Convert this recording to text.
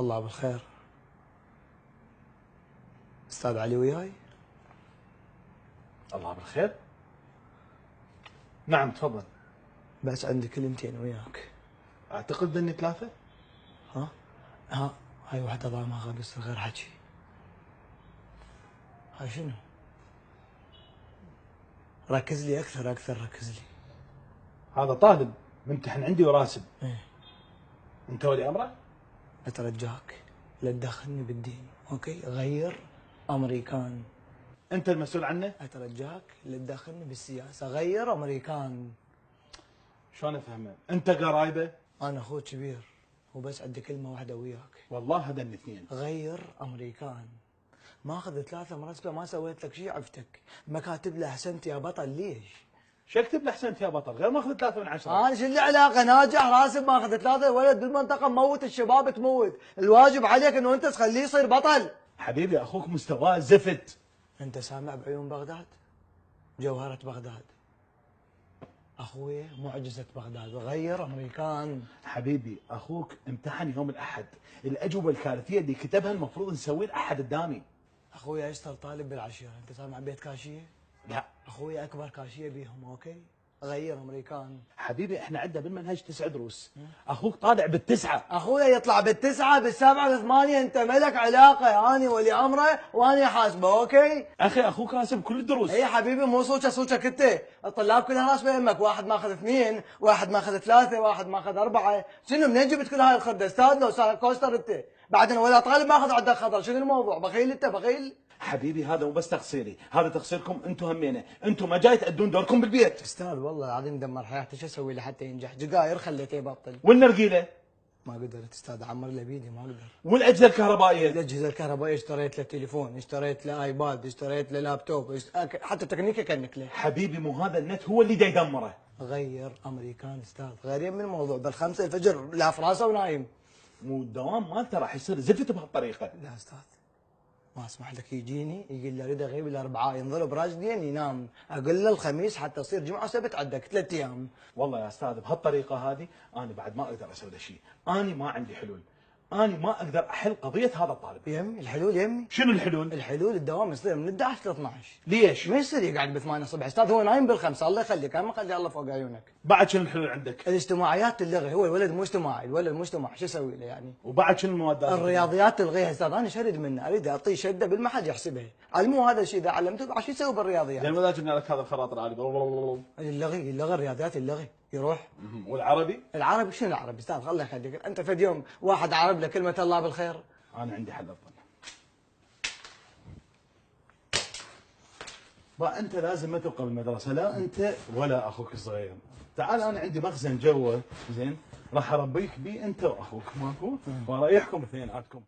الله بالخير. استاذ علي وياي؟ الله بالخير. نعم تفضل. بس عندي كلمتين وياك. اعتقد اني ثلاثة. ها هاي واحدة ضامها بس غير حكي. هاي شنو؟ ركز لي اكثر ركز لي. هذا طالب ممتحن عندي وراسب. ايه انت ولي امره؟ اترجاك لا تدخلني بالدين، اوكي؟ غير امريكان. انت المسؤول عنه؟ اترجاك لا تدخلني بالسياسة، غير امريكان. شلون افهمه؟ انت قرايبه؟ انا اخوك كبير وبس عندي كلمة واحدة وياك. والله هذني اثنين. غير امريكان. ماخذ 3 مرتبة ما سويت لك شيء، عفتك. ما كاتب له احسنت يا بطل، ليش؟ شو اكتب له احسنت يا بطل غير ماخذ 3 من 10؟ انا شو اللي علاقه؟ ناجح راسب ماخذ 3 ولد بالمنطقه، مموت الشباب تموت. الواجب عليك انه انت تخليه يصير بطل. حبيبي اخوك مستواه زفت. انت سامع بعيون بغداد؟ جوهرة بغداد. اخوي معجزة بغداد. غير امريكان. حبيبي اخوك امتحن يوم الاحد، الاجوبه الكارثيه اللي كتبها المفروض نسوي الاحد قدامي. اخوي اشتغل طالب بالعشيره، انت سامع بيت كاشيه؟ لا اخوي اكبر كاشيه بيهم، اوكي؟ غير امريكان. حبيبي احنا عندنا بالمنهج 9 دروس، اخوك طالع بالتسعه. اخويا يطلع بالتسعه بالسبعه بالثمانيه، انت ملك علاقه، اني ولي امره واني حاسبه، اوكي؟ اخي اخوك راسب كل الدروس. اي حبيبي مو صوتك انت، الطلاب كلها راسبه يمك، واحد ماخذ 2، واحد ماخذ 3، واحد ماخذ 4، شنو منين جبت كل هاي الخرده؟ استاذ لو صار كوستر انت، بعدين ولا طالب ماخذ عندك خطر، شنو الموضوع؟ بخيل انت بخيل؟ حبيبي هذا مو بس تقصيري، هذا تقصيركم انتم همينه، انتم ما جاي تأدون دوركم بالبيت. استاذ والله العظيم دمر حياته، شو اسوي له حتى ينجح؟ جقاير خليته يبطل. والنرجيله؟ ما قدرت استاذ، عمر له بيدي ما اقدر. والاجهزه الكهربائيه؟ الاجهزه الكهربائيه اشتريت له تليفون، اشتريت له ايباد، اشتريت له لابتوب، حتى تكنيكه كنك له. حبيبي مو هذا النت هو اللي دا يدمره. غير امريكان استاذ، غيرين من الموضوع، بال5 الفجر لا في راسه ونايم. مو الدوام مالته راح يصير زفت بهالطريقه. لا استاذ ما اسمح لك يجيني يقول لي اريد اغيب الاربعاء، ينضرب راجلين ينام، اقول له الخميس حتى تصير جمعه وسبت عندك 3 ايام. والله يا استاذ بهالطريقه هذه انا بعد ما اقدر اسوي له شيء، انا ما عندي حلول، انا ما اقدر احل قضيه هذا الطالب. يمي الحلول يمي. شنو الحلول؟ الحلول الدوام يصير من 11 ل 12. ليش؟ ما يصير يقعد ب8 الصبح استاذ، هو نايم ب5، الله يخليك، انا ما اخلي الله فوق عيونك. بعد شنو الحلول عندك؟ الاجتماعيات تلغي، هو الولد مو اجتماعي، الولد مو اجتماعي، شو اسوي له يعني؟ وبعد شنو المواد؟ الرياضيات تلغيها استاذ، انا شرد منه، اريد اعطيه شده بالمحل يحسبها، علموه هذا الشيء اذا علمته بعد شو يسوي بالرياضيات؟ يعني ما جبنا لك هذا الخواطر عالي. يلغي الرياضيات، يلغي يروح. والعربي؟ العربي شنو العربي استاذ؟ الله يخليك، انت فد يوم واحد عرب له كلمه الله بالخير؟ انا عندي حل افضل. با انت لازم ما تبقى بالمدرسه، لا انت ولا اخوك الصغير. تعال انا عندي مخزن جوا، زين؟ راح اربيك بيه انت واخوك، ماكو؟ واريحكم اثنيناتكم.